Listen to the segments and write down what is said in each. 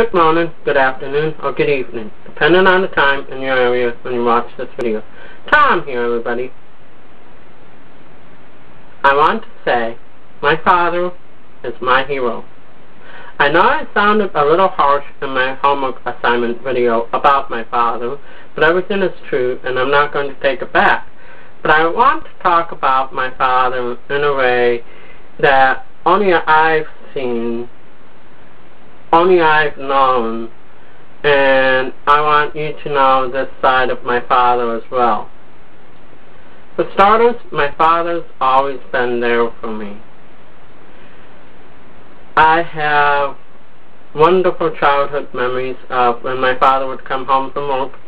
Good morning, good afternoon, or good evening, depending on the time in your area when you watch this video. Tom here, everybody. I want to say, my father is my hero. I know I sounded a little harsh in my homework assignment video about my father, but everything is true, and I'm not going to take it back. But I want to talk about my father in a way that only I've seen, only I've known, and I want you to know this side of my father as well. For starters, my father's always been there for me. I have wonderful childhood memories of when my father would come home from work.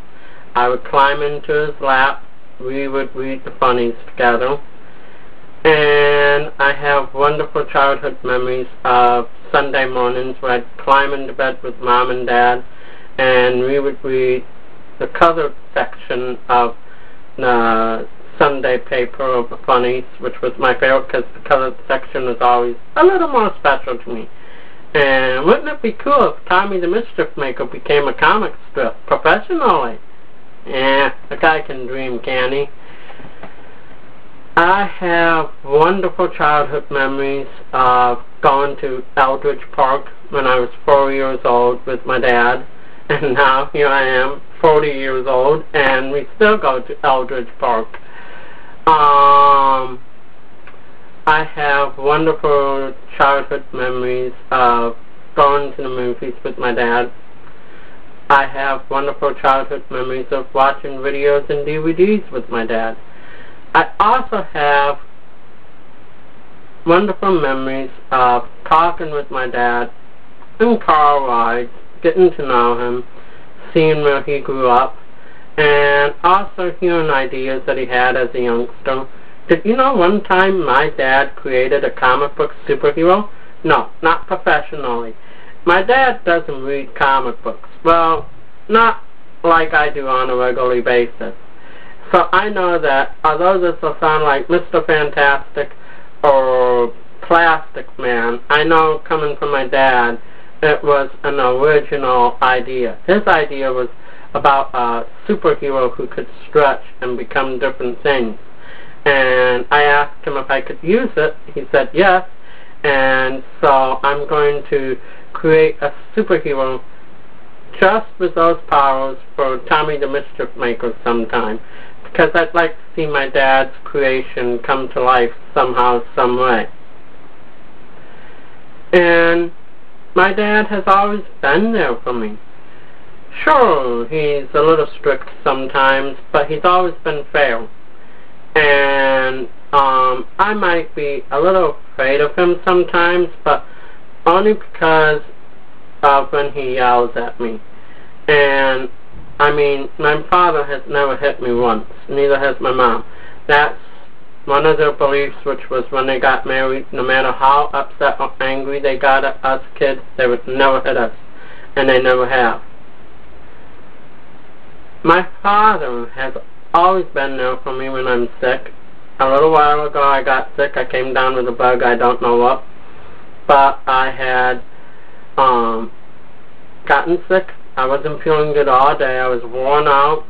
I would climb into his lap, we would read the funnies together, and I have wonderful childhood memories of Sunday mornings where I'd climb into bed with Mom and Dad, and we would read the colored section of the Sunday paper of the funnies, which was my favorite because the colored section was always a little more special to me. And wouldn't it be cool if Tommy the Mischief Maker became a comic strip professionally? Yeah, a guy can dream, can he? I have wonderful childhood memories of going to Eldridge Park when I was 4 years old with my dad, and now here I am, 40 years old, and we still go to Eldridge Park. I have wonderful childhood memories of going to the movies with my dad. I have wonderful childhood memories of watching videos and DVDs with my dad. I also have wonderful memories of talking with my dad in car rides, getting to know him, seeing where he grew up, and also hearing ideas that he had as a youngster. Did you know one time my dad created a comic book superhero? No, not professionally. My dad doesn't read comic books. Well, not like I do on a regular basis. So I know that, although this will sound like Mr. Fantastic or Plastic Man, I know coming from my dad, it was an original idea. His idea was about a superhero who could stretch and become different things. And I asked him if I could use it. He said yes. And so I'm going to create a superhero just with those powers for Tommy the Mischief Maker sometime, because I'd like to see my dad's creation come to life somehow, some way. And my dad has always been there for me. Sure, he's a little strict sometimes, but he's always been fair. And I might be a little afraid of him sometimes, but only because of when he yells at me. And I mean, my father has never hit me once, neither has my mom. That's one of their beliefs, which was when they got married, no matter how upset or angry they got at us kids, they would never hit us, and they never have. My father has always been there for me when I'm sick. A little while ago I got sick. I came down with a bug, I don't know what, but I had gotten sick. I wasn't feeling good all day. I was worn out.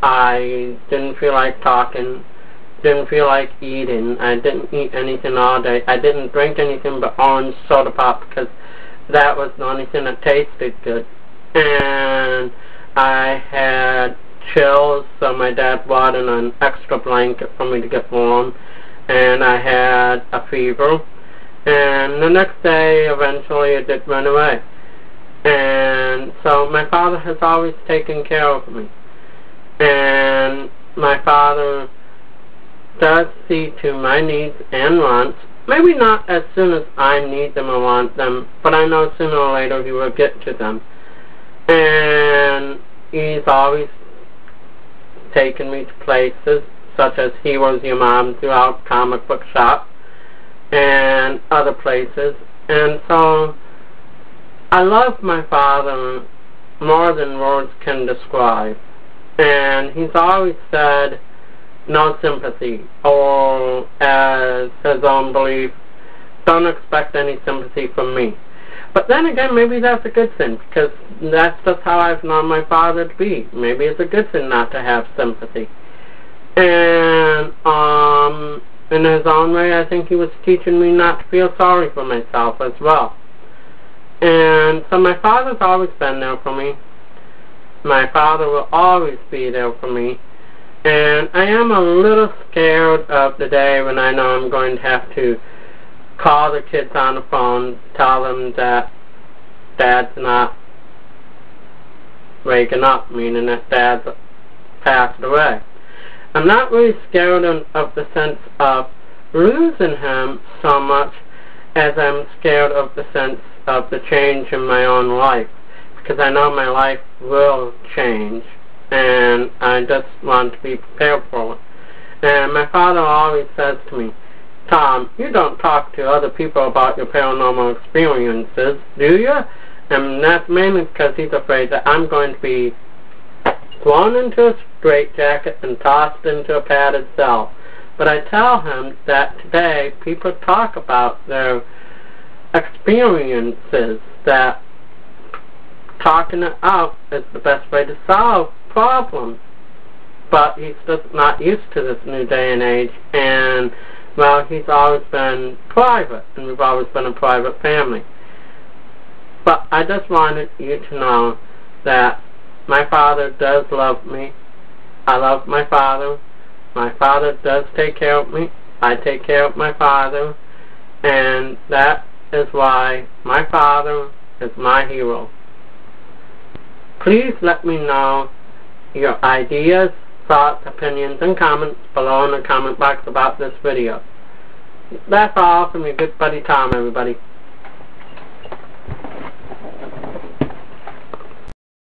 I didn't feel like talking, didn't feel like eating. I didn't eat anything all day. I didn't drink anything but orange soda pop because that was the only thing that tasted good. And I had chills, so my dad bought in an extra blanket for me to get warm. And I had a fever. And the next day, eventually, it did run away. And so my father has always taken care of me. And my father does see to my needs and wants. Maybe not as soon as I need them or want them, but I know sooner or later he will get to them. And he's always taken me to places such as Heroes Your Mom throughout Comic Book Shop and other places. And so I love my father more than words can describe. And he's always said, no sympathy, or as his own belief, don't expect any sympathy from me. But then again, maybe that's a good thing, because that's just how I've known my father to be. Maybe it's a good thing not to have sympathy. And in his own way, I think he was teaching me not to feel sorry for myself as well. And so my father's always been there for me. My father will always be there for me. And I am a little scared of the day when I know I'm going to have to call the kids on the phone, tell them that Dad's not waking up, meaning that Dad's passed away. I'm not really scared of the sense of losing him so much as I'm scared of the sense of the change in my own life, because I know my life will change, and I just want to be prepared for it. And my father always says to me, Tom, you don't talk to other people about your paranormal experiences, do you? And that's mainly because he's afraid that I'm going to be thrown into a straitjacket and tossed into a padded cell. But I tell him that today people talk about their experiences, that talking it out is the best way to solve problems. But he's just not used to this new day and age, and well, he's always been private, and we've always been a private family. But I just wanted you to know that my father does love me. I love my father. My father does take care of me. I take care of my father. And that is why my father is my hero. Please let me know your ideas, thoughts, opinions, and comments below in the comment box about this video. That's all from your good buddy Tom, everybody.